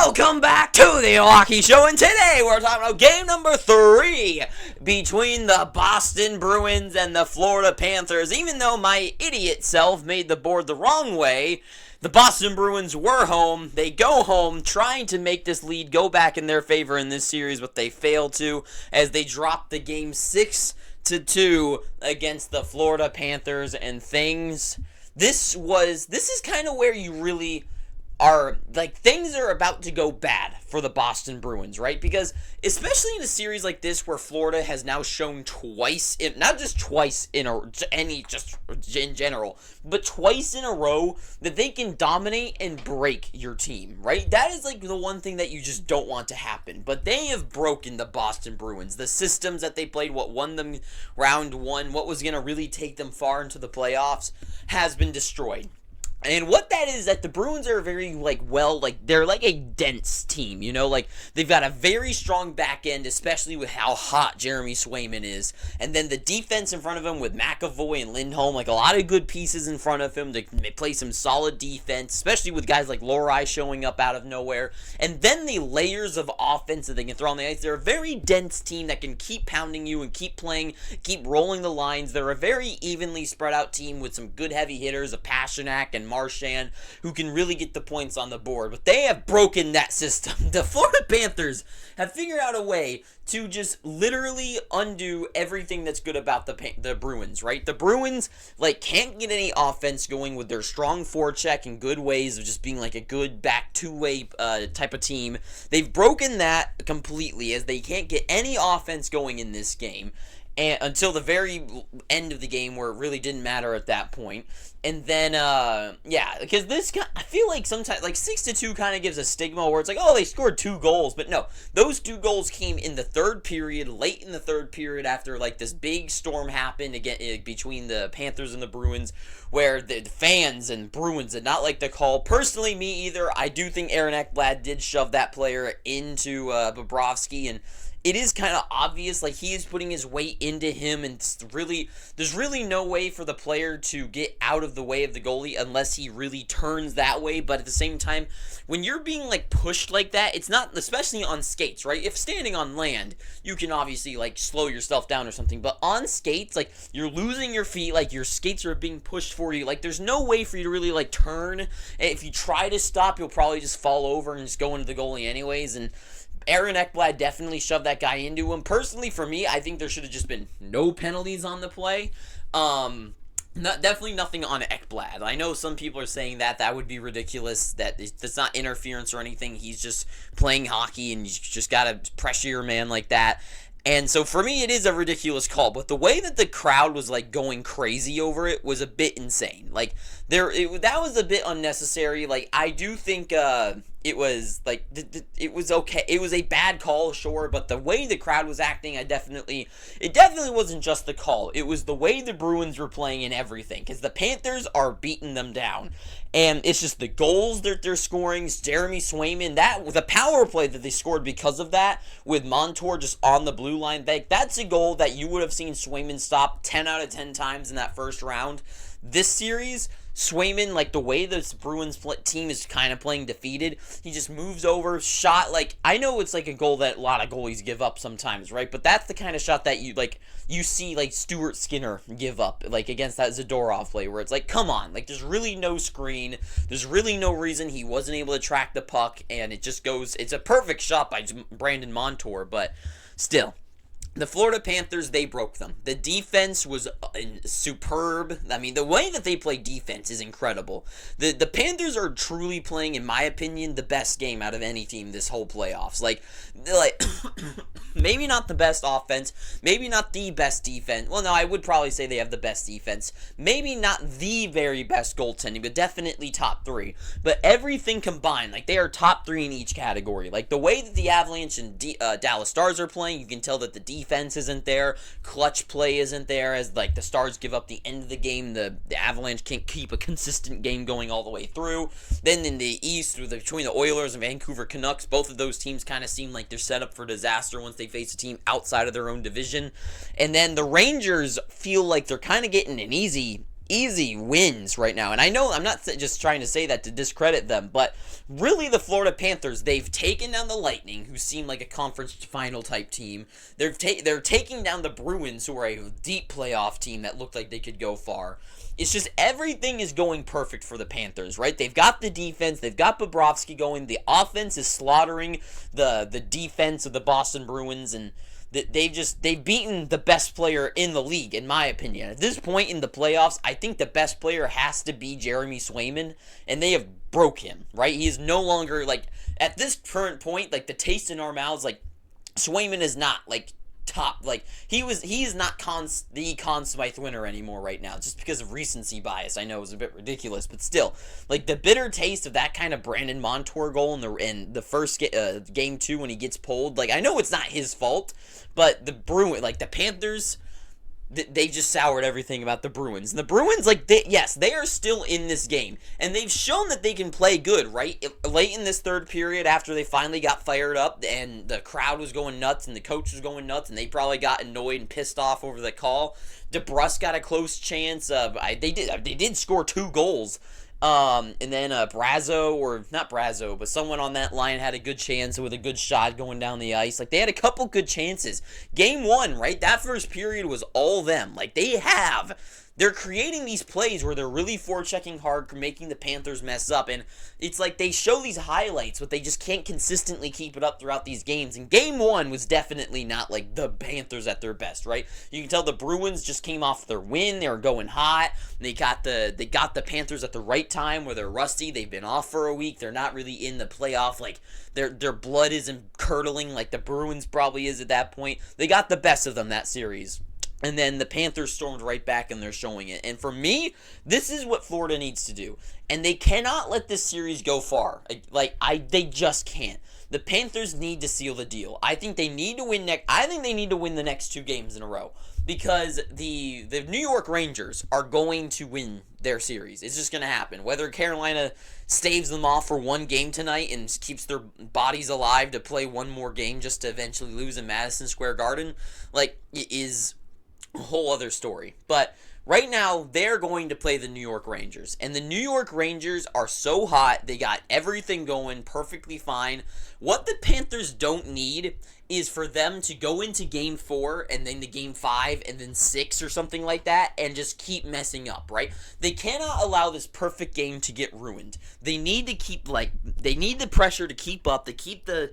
Welcome back to the Hockey Show, and today we're talking about game number 3 between the Boston Bruins and the Florida Panthers. Even though my idiot self made the board the wrong way, the Boston Bruins were home. They go home trying to make this lead go back in their favor in this series, but they failed to as they dropped the game 6-2 against the Florida Panthers, and this is kind of where you really are, like, things are about to go bad for the Boston Bruins, right? Because especially in a series like this where Florida has now shown twice, not just twice in general, but twice in a row that they can dominate and break your team, right? That is like the one thing that you just don't want to happen. But they have broken the Boston Bruins. The systems that they played, what won them round 1, what was going to really take them far into the playoffs, has been destroyed. And what that is that the Bruins are very, they're like a dense team, you know? Like, they've got a very strong back end, especially with how hot Jeremy Swayman is. And then the defense in front of him with McAvoy and Lindholm, like a lot of good pieces in front of him to play some solid defense, especially with guys like Lohrei showing up out of nowhere. And then the layers of offense that they can throw on the ice. They're a very dense team that can keep pounding you and keep playing, keep rolling the lines. They're a very evenly spread out team with some good heavy hitters, a Pasternak and Marchand, who can really get the points on the board. But they have broken that system. The Florida Panthers have figured out a way to just literally undo everything that's good about the Bruins, right? The Bruins, can't get any offense going with their strong forecheck and good ways of just being like a good back two-way type of team. They've broken that completely as they can't get any offense going in this game. And until the very end of the game where it really didn't matter at that point. And then, because I feel like sometimes, 6-2 kind of gives a stigma where it's like, oh, they scored 2 goals. But no, those 2 goals came in the third period, late in the third period after, this big storm happened again between the Panthers and the Bruins, where the fans and Bruins did not like the call. Personally, me either. I do think Aaron Ekblad did shove that player into Bobrovsky, and it is kind of obvious, he is putting his weight into him, and there's really no way for the player to get out of the way of the goalie unless he really turns that way. But at the same time, when you're being, pushed like that, it's not, especially on skates, right? If standing on land, you can obviously, slow yourself down or something. But on skates, you're losing your feet, your skates are being pushed for you. There's no way for you to really, turn. If you try to stop, you'll probably just fall over and just go into the goalie anyways, and Aaron Ekblad definitely shoved that guy into him. Personally, for me, I think there should have just been no penalties on the play. Definitely nothing on Ekblad. I know some people are saying that would be ridiculous, that it's not interference or anything. He's just playing hockey, and you just got to pressure your man like that. And so for me, it is a ridiculous call. But the way that the crowd was going crazy over it was a bit insane. That was a bit unnecessary. I do think it was it was okay. It was a bad call, sure, but the way the crowd was acting, it definitely wasn't just the call. It was the way the Bruins were playing and everything, because the Panthers are beating them down. And it's just the goals that they're scoring. Jeremy Swayman, the power play that they scored because of that, with Montour just on the blue line, that's a goal that you would have seen Swayman stop 10 out of 10 times in that first round. This series, Swayman, the way this Bruins team is kind of playing defeated, he just moves over, shot, I know it's a goal that a lot of goalies give up sometimes, right? But that's the kind of shot that you see, Stuart Skinner give up, against that Zadorov play, where it's come on, there's really no screen, there's really no reason he wasn't able to track the puck, and it just goes, it's a perfect shot by Brandon Montour, but still. The Florida Panthers, they broke them. The defense was superb. I mean, the way that they play defense is incredible. The Panthers are truly playing, in my opinion, the best game out of any team this whole playoffs. Maybe not the best offense, maybe not the best defense. Well, no, I would probably say they have the best defense. Maybe not the very best goaltending, but definitely top 3. But everything combined, they are top 3 in each category. The way that the Avalanche and Dallas Stars are playing, you can tell that the defense isn't there, clutch play isn't there, as the Stars give up the end of the game, the Avalanche can't keep a consistent game going all the way through. Then in the East, between the Oilers and Vancouver Canucks, both of those teams kind of seem like they're set up for disaster once they face a team outside of their own division. And then the Rangers feel like they're kind of getting an easy easy wins right now. And I know I'm not just trying to say that to discredit them, but really the Florida Panthers, they've taken down the Lightning, who seem like a conference final type team. They're taking down the Bruins, who are a deep playoff team that looked like they could go far. It's just everything is going perfect for the Panthers, right? They've got the defense, they've got Bobrovsky going, the offense is slaughtering the defense of the Boston Bruins, and they've beaten the best player in the league, in my opinion. At this point in the playoffs, I think the best player has to be Jeremy Swayman, and they have broke him, right? He is no longer, like, at this current point, like, the taste in our mouths, like, Swayman is not, like, top, like, he is not the Conn Smythe winner anymore right now, just because of recency bias. I know it was a bit ridiculous, but still, like, the bitter taste of that kind of Brandon Montour goal in the first game 2 when he gets pulled, like, I know it's not his fault, but the Panthers, they just soured everything about the Bruins. And the Bruins, like, they are still in this game. And they've shown that they can play good, right? Late in this third period, after they finally got fired up, and the crowd was going nuts, and the coach was going nuts, and they probably got annoyed and pissed off over the call. DeBrusk got a close chance. They did score 2 goals. And then Brazo, or not Brazo, but someone on that line had a good chance with a good shot going down the ice. Like, they had a couple good chances. Game 1, right? That first period was all them. Like, they're creating these plays where they're really forechecking hard, making the Panthers mess up, and it's like they show these highlights, but they just can't consistently keep it up throughout these games. And Game 1 was definitely not like the Panthers at their best, right? You can tell the Bruins just came off their win. They were going hot. They got the Panthers at the right time where they're rusty. They've been off for a week. They're not really in the playoff. Like, their blood isn't curdling like the Bruins probably is at that point. They got the best of them that series. And then the Panthers stormed right back, and they're showing it. And for me, this is what Florida needs to do. And they cannot let this series go far. They just can't. The Panthers need to seal the deal. I think they need to win the next 2 games in a row. Because the New York Rangers are going to win their series. It's just going to happen. Whether Carolina staves them off for 1 game tonight and keeps their bodies alive to play 1 more game just to eventually lose in Madison Square Garden, like, it is a whole other story. But right now, they're going to play the New York Rangers. And the New York Rangers are so hot. They got everything going perfectly fine. What the Panthers don't need is for them to go into Game 4 and then to Game 5 and then 6 or something like that and just keep messing up, right? They cannot allow this perfect game to get ruined. They need to keep, they need the pressure to keep up, to keep the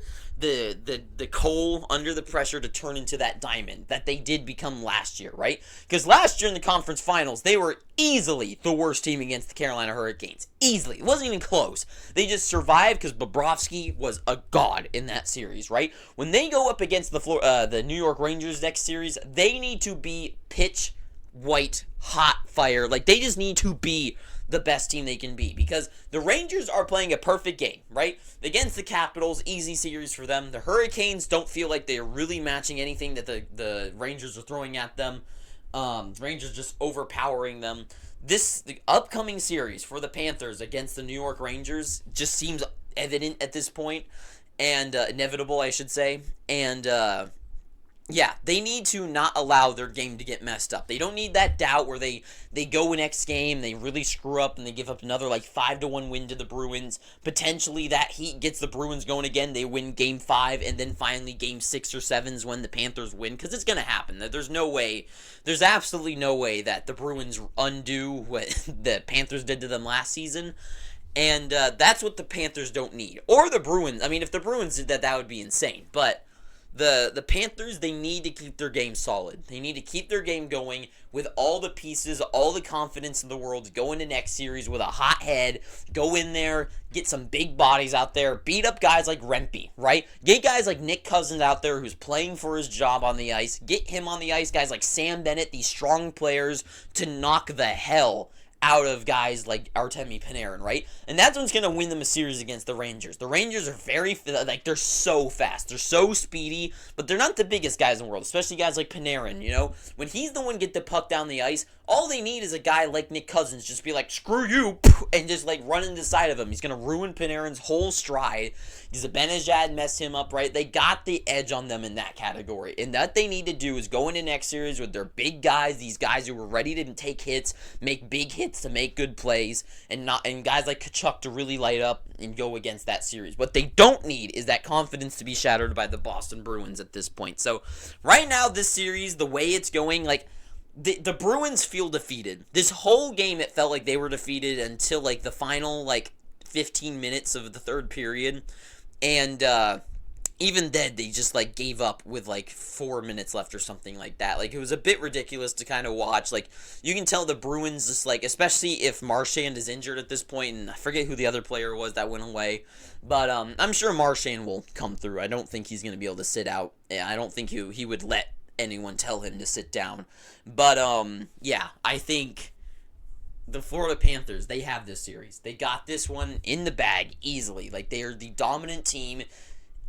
coal under the pressure to turn into that diamond that they did become last year, right? Because last year in the conference finals, they were easily the worst team against the Carolina Hurricanes. Easily. It wasn't even close. They just survived because Bobrovsky was a god in that series, right? When they go up against the New York Rangers next series, they need to be pitch white hot fire. Like, they just need to be the best team they can be, because the Rangers are playing a perfect game, right? Against the Capitals, easy series for them. The Hurricanes don't feel like they're really matching anything that the Rangers are throwing at them. Rangers just overpowering them. The upcoming series for the Panthers against the New York Rangers just seems evident at this point, and inevitable, I should say. And yeah, they need to not allow their game to get messed up. They don't need that doubt where they go next game, they really screw up, and they give up another 5-1 win to the Bruins. Potentially that heat gets the Bruins going again. They win Game 5, and then finally Game 6 or 7 is when the Panthers win, because it's going to happen. There's absolutely no way that the Bruins undo what the Panthers did to them last season. And that's what the Panthers don't need. Or the Bruins. I mean, if the Bruins did that, that would be insane. But the Panthers, they need to keep their game solid. They need to keep their game going with all the pieces, all the confidence in the world to go into next series with a hot head, go in there, get some big bodies out there, beat up guys like Rempe, right? Get guys like Nick Cousins out there who's playing for his job on the ice. Get him on the ice, guys like Sam Bennett, these strong players to knock the hell out of guys like Artemi Panarin, right? And that's what's going to win them a series against the Rangers. The Rangers are they're so fast. They're so speedy, but they're not the biggest guys in the world, especially guys like Panarin, you know? When he's the one get the puck down the ice, All they need is a guy like Nick Cousins just be like, screw you, and just like run into the side of him. He's going to ruin Panarin's whole stride. Zibanejad messed him up, right? They got the edge on them in that category. And that they need to do is go into next series with their big guys, these guys who were ready to take hits, make big hits to make good plays, and guys like Kachuk to really light up and go against that series. What they don't need is that confidence to be shattered by the Boston Bruins at this point. So right now, this series, the way it's going, like, the Bruins feel defeated. This whole game, it felt like they were defeated until, like, the final, like, 15 minutes of the third period. And even then, they just, like, gave up with, like, 4 minutes left or something like that. Like, it was a bit ridiculous to kind of watch. Like, you can tell the Bruins just, like, especially if Marchand is injured at this point, and I forget who the other player was that went away. But I'm sure Marchand will come through. I don't think he's going to be able to sit out. I don't think he would let anyone tell him to sit down. But yeah, I think the Florida Panthers, they have this series. They got this one in the bag easily. Like, they are the dominant team,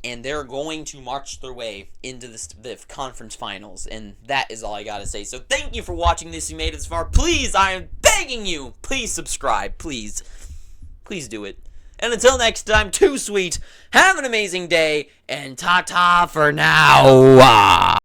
and they're going to march their way into the conference finals. And that is all I got to say. So thank you for watching this. You made it this far. Please, I am begging you, please subscribe. Please. Please do it. And until next time, too sweet. Have an amazing day, and ta-ta for now.